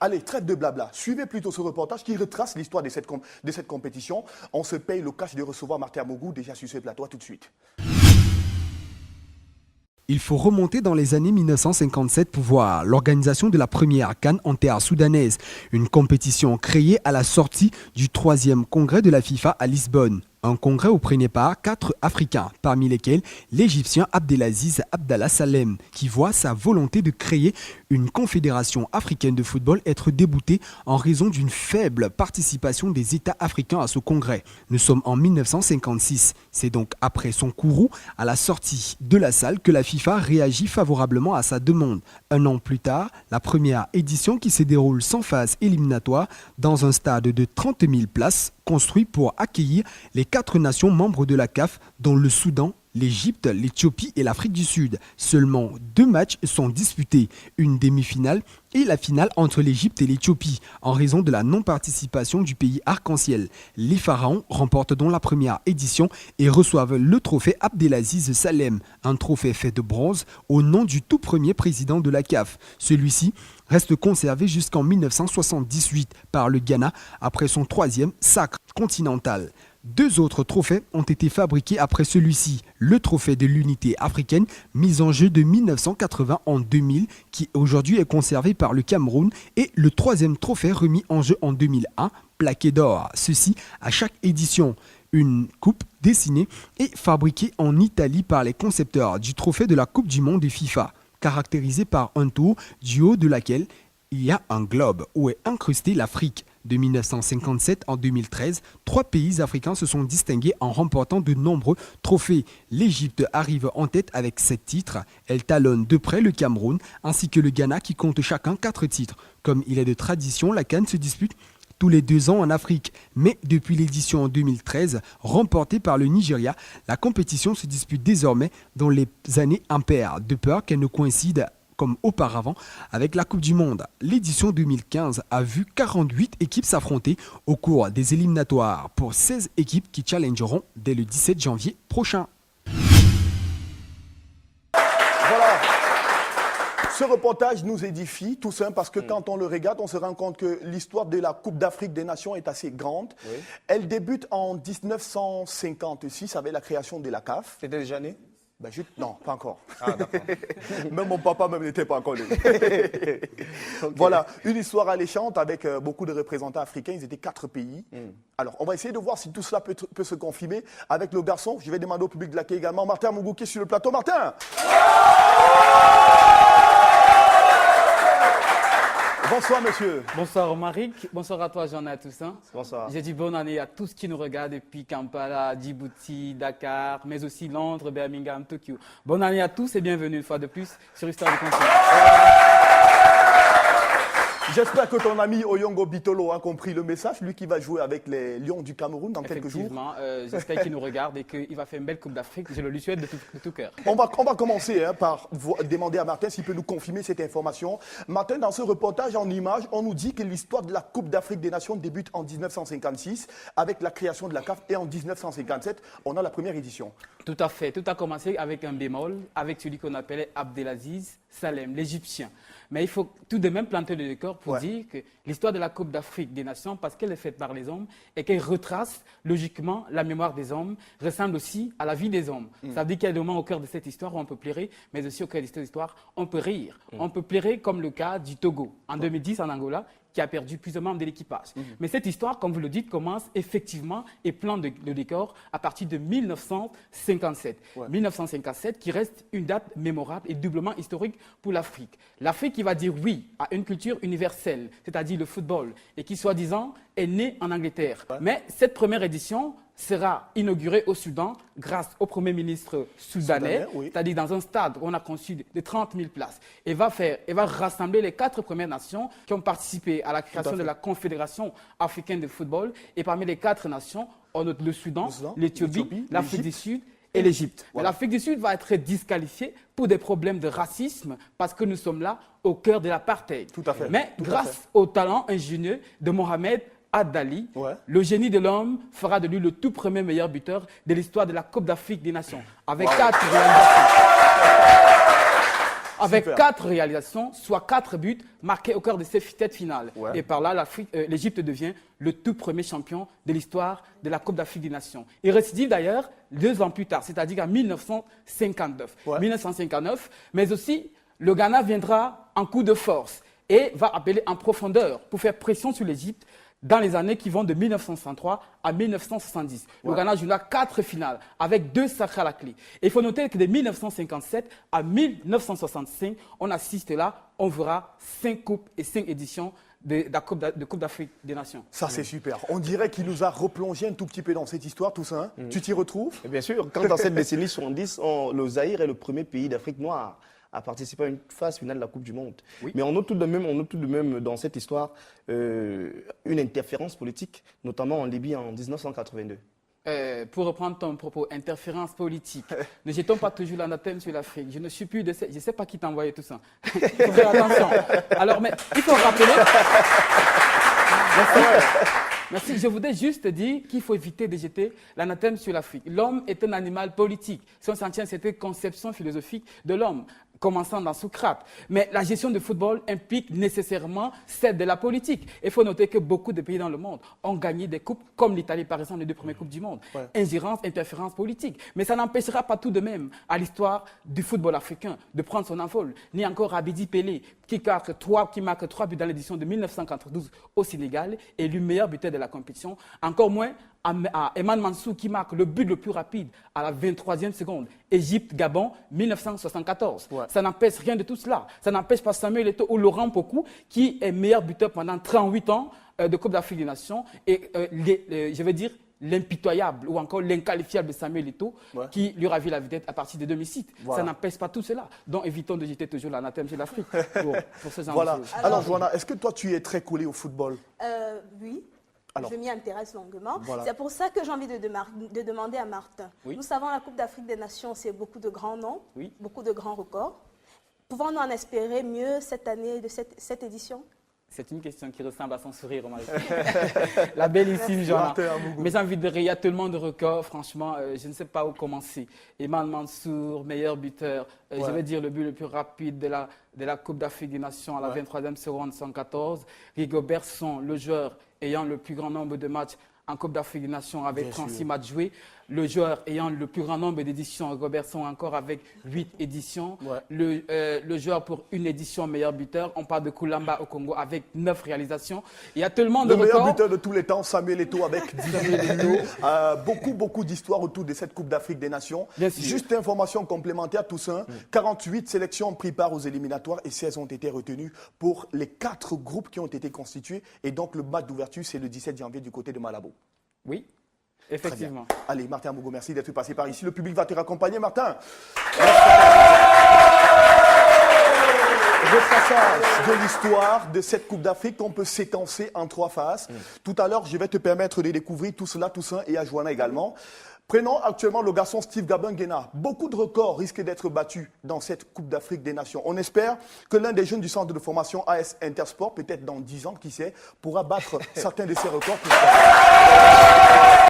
Allez, trêve de blabla. Suivez plutôt ce reportage qui retrace l'histoire de cette compétition. On se paye le cash de recevoir Martin Mogou déjà sur ce plateau. Tout de suite. Il faut remonter dans les années 1957 pour voir l'organisation de la première CAN en terre soudanaise, une compétition créée à la sortie du 3e congrès de la FIFA à Lisbonne. Un congrès où prenaient part 4 Africains, parmi lesquels l'Égyptien Abdelaziz Abdallah Salem, qui voit sa volonté de créer une confédération africaine de football être déboutée en raison d'une faible participation des États africains à ce congrès. Nous sommes en 1956. C'est donc après son courroux à la sortie de la salle que la FIFA réagit favorablement à sa demande. Un an plus tard, la première édition qui se déroule sans phase éliminatoire dans un stade de 30 000 places construit pour accueillir les 4 nations membres de la CAF, dont le Soudan, l'Égypte, l'Éthiopie et l'Afrique du Sud. Seulement 2 matchs sont disputés, une demi-finale et la finale entre l'Égypte et l'Éthiopie, en raison de la non-participation du pays arc-en-ciel. Les Pharaons remportent donc la première édition et reçoivent le trophée Abdelaziz Salem, un trophée fait de bronze au nom du tout premier président de la CAF. Celui-ci reste conservé jusqu'en 1978 par le Ghana après son 3e sacre continental. 2 autres trophées ont été fabriqués après celui-ci. Le trophée de l'unité africaine, mis en jeu de 1980 en 2000, qui aujourd'hui est conservé par le Cameroun, et le 3e trophée remis en jeu en 2001, plaqué d'or. Ceci à chaque édition. Une coupe dessinée et fabriquée en Italie par les concepteurs du trophée de la Coupe du Monde de FIFA, caractérisé par un tour du haut de laquelle il y a un globe où est incrustée l'Afrique. De 1957 en 2013, 3 pays africains se sont distingués en remportant de nombreux trophées. L'Égypte arrive en tête avec 7 titres. Elle talonne de près le Cameroun ainsi que le Ghana qui compte chacun 4 titres. Comme il est de tradition, la CAN se dispute tous les 2 ans en Afrique. Mais depuis l'édition en 2013, remportée par le Nigeria, la compétition se dispute désormais dans les années impaires, de peur qu'elle ne coïncide comme auparavant avec la Coupe du Monde. L'édition 2015 a vu 48 équipes s'affronter au cours des éliminatoires pour 16 équipes qui challengeront dès le 17 janvier prochain. Voilà. Ce reportage nous édifie, tout simple, parce que quand on le regarde, on se rend compte que l'histoire de la Coupe d'Afrique des Nations est assez grande. Oui. Elle débute en 1956 avec la création de la CAF. C'était déjà né? Non, pas encore. Ah, d'accord. Même mon papa n'était pas encore né. Okay. Voilà, une histoire alléchante avec beaucoup de représentants africains. Ils étaient 4 pays. Alors, on va essayer de voir si tout cela peut se confirmer avec le garçon. Je vais demander au public de l'accueil également. Martin Mogou qui est sur le plateau. Martin! Bonsoir, monsieur. Bonsoir, Romaric. Bonsoir à toi, Jean Toussaint. Bonsoir. J'ai dit bonne année à tous qui nous regardent depuis Kampala, Djibouti, Dakar, mais aussi Londres, Birmingham, Tokyo. Bonne année à tous et bienvenue une fois de plus sur Histoire du Continent. J'espère que ton ami Oyongo Bitolo a compris le message, lui qui va jouer avec les Lions du Cameroun dans quelques jours. Effectivement, j'espère qu'il nous regarde et qu'il va faire une belle Coupe d'Afrique. Je le lui souhaite de tout cœur. On va commencer par demander à Martin s'il peut nous confirmer cette information. Martin, dans ce reportage en images, on nous dit que l'histoire de la Coupe d'Afrique des Nations débute en 1956 avec la création de la CAF et en 1957, on a la première édition. Tout à fait. Tout a commencé avec un bémol, avec celui qu'on appelait Abdelaziz Salem, l'Égyptien. Mais il faut tout de même planter le décor pour dire que l'histoire de la Coupe d'Afrique des Nations, parce qu'elle est faite par les hommes et qu'elle retrace logiquement la mémoire des hommes, ressemble aussi à la vie des hommes. Ça veut dire qu'il y a des moments au cœur de cette histoire où on peut pleurer, mais aussi au cœur de cette histoire, on peut rire. On peut pleurer comme le cas du Togo, en 2010 en Angola, qui a perdu plusieurs membres de l'équipage. Mais cette histoire, comme vous le dites, commence effectivement et plante le décor à partir de 1957. 1957 qui reste une date mémorable et doublement historique pour l'Afrique. L'Afrique qui va dire oui à une culture universelle, c'est-à-dire le football, et qui, soi-disant, est née en Angleterre. Mais cette première édition sera inaugurée au Soudan grâce au Premier ministre soudanais, c'est-à-dire dans un stade où on a conçu de 30 000 places. Et va rassembler les 4 premières nations qui ont participé à la création de la Confédération africaine de football. Et parmi les 4 nations, on note le Soudan, l'Éthiopie, l'Afrique du Sud et l'Égypte. Voilà. L'Afrique du Sud va être disqualifiée pour des problèmes de racisme parce que nous sommes là au cœur de l'apartheid. Mais grâce au talent ingénieux de Mohamed Adali, le génie de l'homme fera de lui le tout premier meilleur buteur de l'histoire de la Coupe d'Afrique des Nations, avec 4 réalisations. avec Super. 4 réalisations, soit 4 buts marqués au cœur de cette tête finale. Ouais. Et par là, l'Égypte devient le tout premier champion de l'histoire de la Coupe d'Afrique des Nations. Il récidive d'ailleurs 2 ans plus tard, c'est-à-dire en 1959. Ouais. 1959, mais aussi le Ghana viendra en coup de force et va appeler en profondeur pour faire pression sur l'Égypte dans les années qui vont de 1963 à 1970. Le Ghana jouera 4 finales avec 2 sacres à la clé. Et il faut noter que de 1957 à 1965, on assiste là, on verra 5 coupes et 5 éditions de la Coupe d'Afrique des Nations. Ça, c'est super. On dirait qu'il nous a replongé un tout petit peu dans cette histoire, tout ça. Tu t'y retrouves? Et bien sûr, quand dans cette décennie 70, le Zaïre est le premier pays d'Afrique noire à participer à une phase finale de la Coupe du Monde. Oui. Mais on note tout de même dans cette histoire une interférence politique, notamment en Libye en 1982. Pour reprendre ton propos, interférence politique. Ne jetons pas toujours l'anathème sur l'Afrique. Je ne suis plus de je ne sais pas qui t'a envoyé tout ça. Il faut faire attention. Alors, mais il faut rappeler. Merci. Je voudrais juste dire qu'il faut éviter de jeter l'anathème sur l'Afrique. L'homme est un animal politique. Si on s'en tient à cette conception philosophique de l'homme, commençant dans Socrate. Mais la gestion du football implique nécessairement celle de la politique. Il faut noter que beaucoup de pays dans le monde ont gagné des coupes, comme l'Italie par exemple, les 2 premières coupes du monde. Ouais. Ingérence, interférence politique. Mais ça n'empêchera pas tout de même à l'histoire du football africain de prendre son envol. Ni encore Abidi Pelé, qui marque 3 buts dans l'édition de 1992 au Sénégal, élu meilleur buteur de la compétition. Encore moins à Eman Mansour, qui marque le but le plus rapide à la 23e seconde. Égypte-Gabon, 1974. Ouais. Ça n'empêche rien de tout cela. Ça n'empêche pas Samuel Eto'o ou Laurent Pokou, qui est meilleur buteur pendant 38 ans de Coupe d'Afrique des Nations. Et je vais dire l'impitoyable ou encore l'inqualifiable Samuel Eto'o, qui lui ravit la vedette à partir de 2006. Voilà. Ça n'empêche pas tout cela. Donc évitons de jeter toujours l'anathème sur l'Afrique pour ce genre de choses. Alors Joanna, est-ce que toi tu es très collée au football? Oui. Alors, je m'y intéresse longuement. Voilà. C'est pour ça que j'ai envie de demander à Martin. Oui. Nous savons la Coupe d'Afrique des Nations, c'est beaucoup de grands noms, oui, beaucoup de grands records. Pouvons-nous en espérer mieux cette année de cette édition? C'est une question qui ressemble à son sourire, la bellissime Joanna. Mais j'ai envie de dire, il y a tellement de records, franchement, je ne sais pas où commencer. Eman Mansour, meilleur buteur, je vais dire le but le plus rapide de la Coupe d'Afrique des Nations à la 23e seconde 114. Rigobert Song, le joueur ayant le plus grand nombre de matchs en Coupe d'Afrique des Nations avec 36 matchs joués. Le joueur ayant le plus grand nombre d'éditions, Robertson encore avec 8 éditions. Ouais. Le joueur pour une édition meilleur buteur, on parle de Koulamba au Congo avec 9 réalisations. Il y a tellement de records. Le meilleur buteur de tous les temps, Samuel Eto'o avec 18 beaucoup d'histoires autour de cette Coupe d'Afrique des Nations. Juste information complémentaire, Toussaint, 48 sélections ont pris part aux éliminatoires et 16 ont été retenues pour les 4 groupes qui ont été constitués. Et donc le match d'ouverture, c'est le 17 janvier du côté de Malabo. Oui. Effectivement. Allez, Martin Amougou, merci d'être passé par ici. Le public va te raccompagner, Martin. Repassage de l'histoire de cette Coupe d'Afrique qu'on peut séquencer en 3 phases. Tout à l'heure, je vais te permettre de découvrir tout cela, Toussaint et à Joanna également. Prenons actuellement le garçon Steve Gabin-Guéna. Beaucoup de records risquent d'être battus dans cette Coupe d'Afrique des Nations. On espère que l'un des jeunes du centre de formation AS Intersport, peut-être dans 10 ans, qui sait, pourra battre certains de ces records.